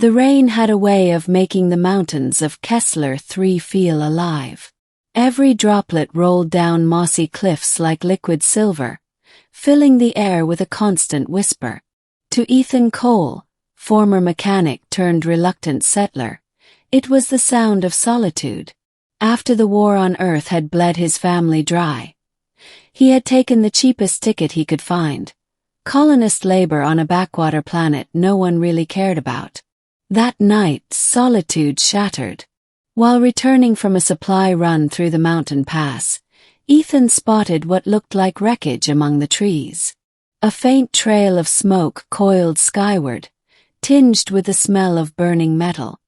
The rain had a way of making the mountains of Kessler 3 feel alive. Every droplet rolled down mossy cliffs like liquid silver, filling the air with a constant whisper. To Ethan Cole, former mechanic turned reluctant settler, it was the sound of solitude. After the war on Earth had bled his family dry, he had taken the cheapest ticket he could find, colonist labor on a backwater planet no one really cared about. That night, solitude shattered. While returning from a supply run through the mountain pass, Ethan spotted what looked like wreckage among the trees. A faint trail of smoke coiled skyward, tinged with the smell of burning metal.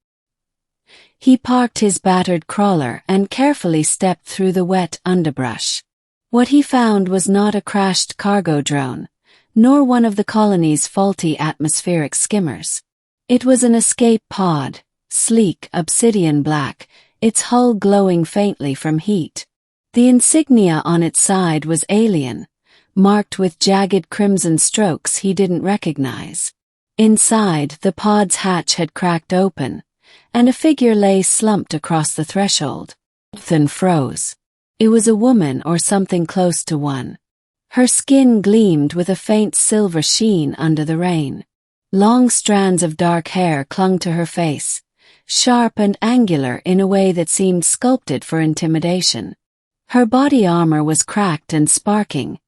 He parked his battered crawler and carefully stepped through the wet underbrush. What he found was not a crashed cargo drone, nor one of the colony's faulty atmospheric skimmers. It was an escape pod, sleek obsidian black, its hull glowing faintly from heat. The insignia on its side was alien, marked with jagged crimson strokes he didn't recognize. Inside, the pod's hatch had cracked open, and a figure lay slumped across the threshold. Ethan froze. It was a woman or something close to one. Her skin gleamed with a faint silver sheen under the rain. Long strands of dark hair clung to her face, sharp and angular in a way that seemed sculpted for intimidation. Her body armor was cracked and sparking,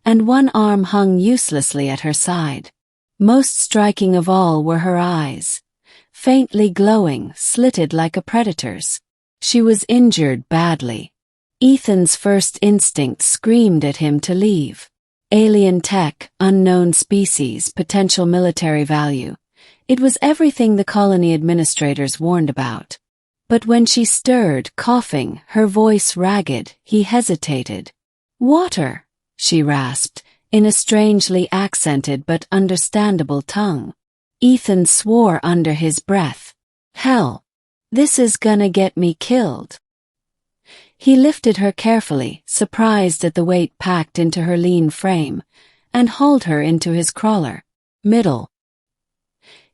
and one arm hung uselessly at her side. Most striking of all were her eyes, faintly glowing, slitted like a predator's. She was injured badly. Ethan's first instinct screamed at him to leave. Alien tech, unknown species, potential military value. It was everything the colony administrators warned about. But when she stirred, coughing, her voice ragged, he hesitated. "Water," she rasped, in a strangely accented but understandable tongue. Ethan swore under his breath. "Hell, this is gonna get me killed." He lifted her carefully, surprised at the weight packed into her lean frame, and hauled her into his crawler. Middle.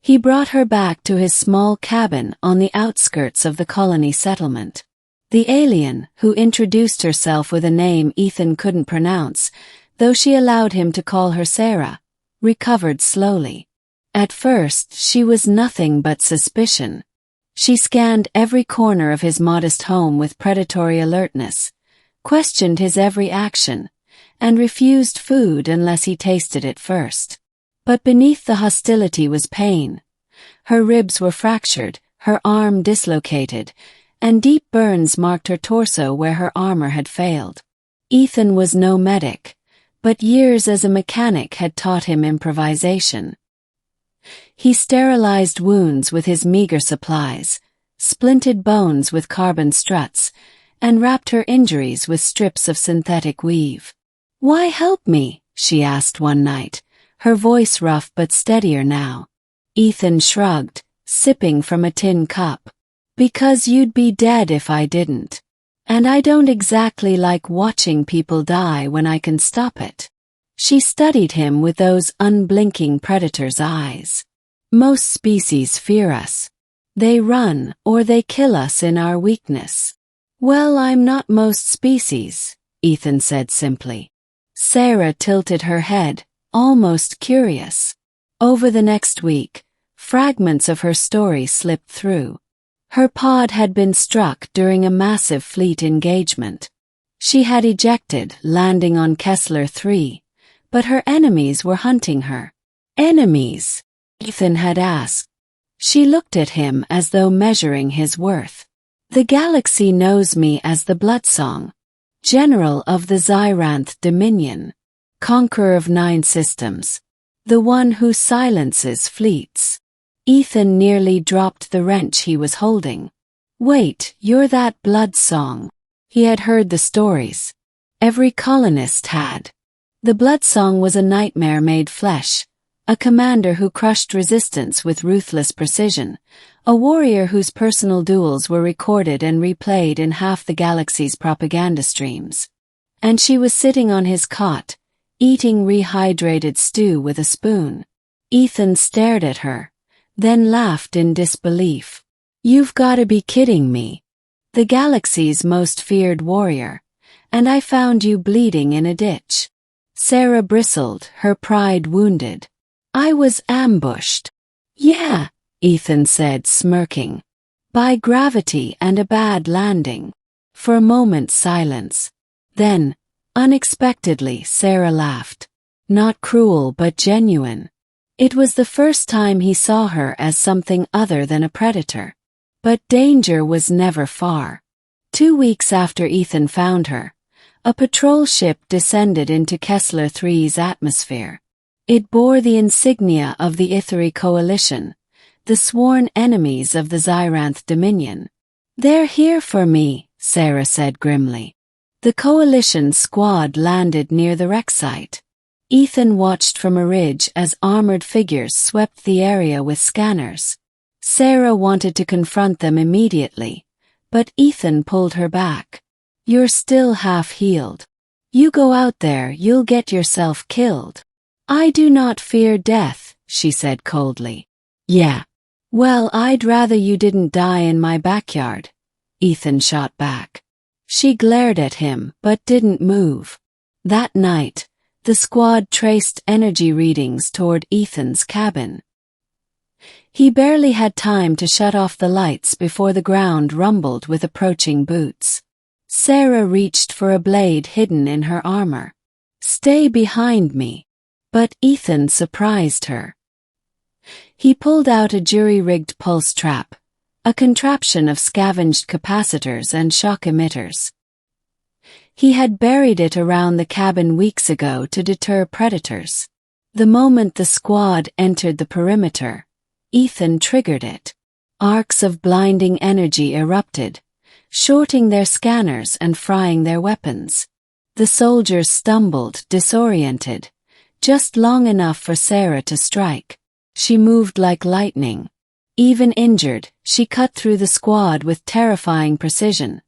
He brought her back to his small cabin on the outskirts of the colony settlement. The alien, who introduced herself with a name Ethan couldn't pronounce, though she allowed him to call her Sarah, recovered slowly. At first, she was nothing but suspicion. She scanned every corner of his modest home with predatory alertness, questioned his every action, and refused food unless he tasted it first. But beneath the hostility was pain. Her ribs were fractured, her arm dislocated, and deep burns marked her torso where her armor had failed. Ethan was no medic, but years as a mechanic had taught him improvisation. He sterilized wounds with his meager supplies, splinted bones with carbon struts, and wrapped her injuries with strips of synthetic weave. "Why help me?" she asked one night, her voice rough but steadier now. Ethan shrugged, sipping from a tin cup. "Because you'd be dead if I didn't. And I don't exactly like watching people die when I can stop it." She studied him with those unblinking predator's eyes. "Most species fear us. They run, or they kill us in our weakness." "Well, I'm not most species," Ethan said simply. Sarah tilted her head, almost curious. Over the next week, fragments of her story slipped through. Her pod had been struck during a massive fleet engagement. She had ejected, landing on Kessler 3, but her enemies were hunting her. "Enemies?" Ethan had asked. She looked at him as though measuring his worth. "The galaxy knows me as the Bloodsong, General of the Xylanna Dominion, Conqueror of 9 systems, the one who silences fleets." Ethan nearly dropped the wrench he was holding. "Wait, you're that Bloodsong?" He had heard the stories. Every colonist had. The Bloodsong was a nightmare made flesh, a commander who crushed resistance with ruthless precision, a warrior whose personal duels were recorded and replayed in half the galaxy's propaganda streams. And she was sitting on his cot, eating rehydrated stew with a spoon. Ethan stared at her, then laughed in disbelief. "You've gotta be kidding me. The galaxy's most feared warrior, and I found you bleeding in a ditch." Sarah bristled, her pride wounded. "I was ambushed." "Yeah," Ethan said, smirking. "By gravity and a bad landing." For a moment silence. Then, unexpectedly, Sarah laughed. Not cruel but genuine. It was the first time he saw her as something other than a predator. But danger was never far. 2 weeks after Ethan found her, a patrol ship descended into Kessler III's atmosphere. It bore the insignia of the Ithari Coalition, the sworn enemies of the Xyranth Dominion. "They're here for me," Sarah said grimly. The Coalition squad landed near the wreck site. Ethan watched from a ridge as armored figures swept the area with scanners. Sarah wanted to confront them immediately, but Ethan pulled her back. "You're still half-healed. You go out there, you'll get yourself killed." "I do not fear death," she said coldly. "Yeah. Well, I'd rather you didn't die in my backyard," Ethan shot back. She glared at him but didn't move. That night, the squad traced energy readings toward Ethan's cabin. He barely had time to shut off the lights before the ground rumbled with approaching boots. Sarah reached for a blade hidden in her armor. "Stay behind me." But Ethan surprised her. He pulled out a jury-rigged pulse trap, a contraption of scavenged capacitors and shock emitters. He had buried it around the cabin weeks ago to deter predators. The moment the squad entered the perimeter, Ethan triggered it. Arcs of blinding energy erupted, shorting their scanners and frying their weapons. The soldiers stumbled, disoriented, just long enough for Sarah to strike. She moved like lightning. Even injured, she cut through the squad with terrifying precision,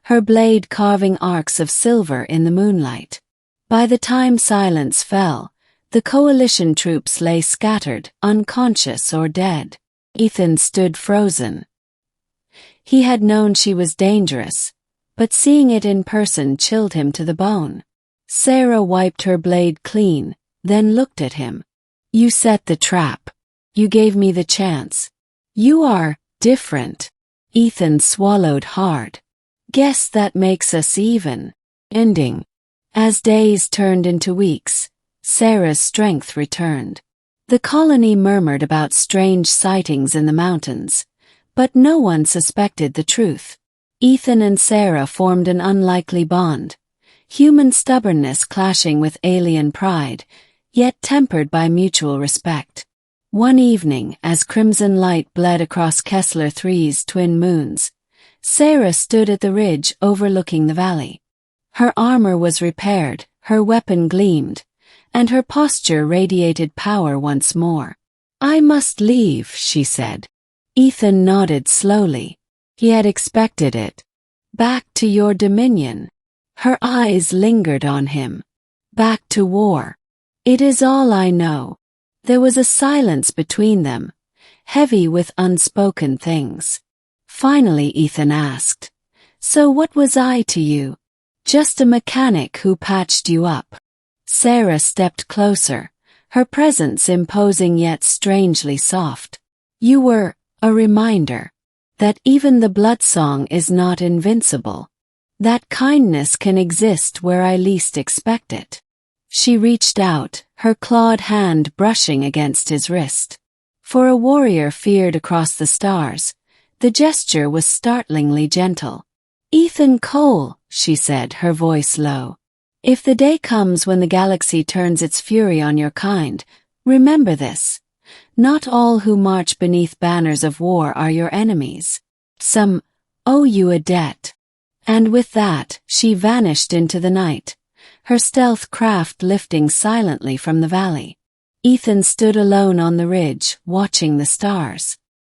her blade carving arcs of silver in the moonlight. By the time silence fell, the Coalition troops lay scattered, unconscious or dead. Ethan stood frozen. He had known she was dangerous, but seeing it in person chilled him to the bone. Sarah wiped her blade clean, then looked at him. "You set the trap. You gave me the chance. You are different." Ethan swallowed hard. "Guess that makes us even." Ending. As days turned into weeks, Sarah's strength returned. The colony murmured about strange sightings in the mountains, but no one suspected the truth. Ethan and Sarah formed an unlikely bond, human stubbornness clashing with alien pride, yet tempered by mutual respect. One evening, as crimson light bled across Kessler III's twin moons, Sarah stood at the ridge overlooking the valley. Her armor was repaired, her weapon gleamed, and her posture radiated power once more. "I must leave," she said. Ethan nodded slowly. He had expected it. "Back to your dominion." Her eyes lingered on him. "Back to war. It is all I know." There was a silence between them, heavy with unspoken things. Finally Ethan asked, "So what was I to you?" "Just a mechanic who patched you up." Sarah stepped closer, her presence imposing yet strangely soft. "You were a reminder that even the bloodsong is not invincible, that kindness can exist where I least expect it." She reached out, her clawed hand brushing against his wrist. For a warrior feared across the stars, the gesture was startlingly gentle. "Ethan Cole," she said, her voice low. "If the day comes when the galaxy turns its fury on your kind, remember this. Not all who march beneath banners of war are your enemies. Some owe you a debt." And with that, she vanished into the night, her stealth craft lifting silently from the valley. Ethan stood alone on the ridge, watching the stars.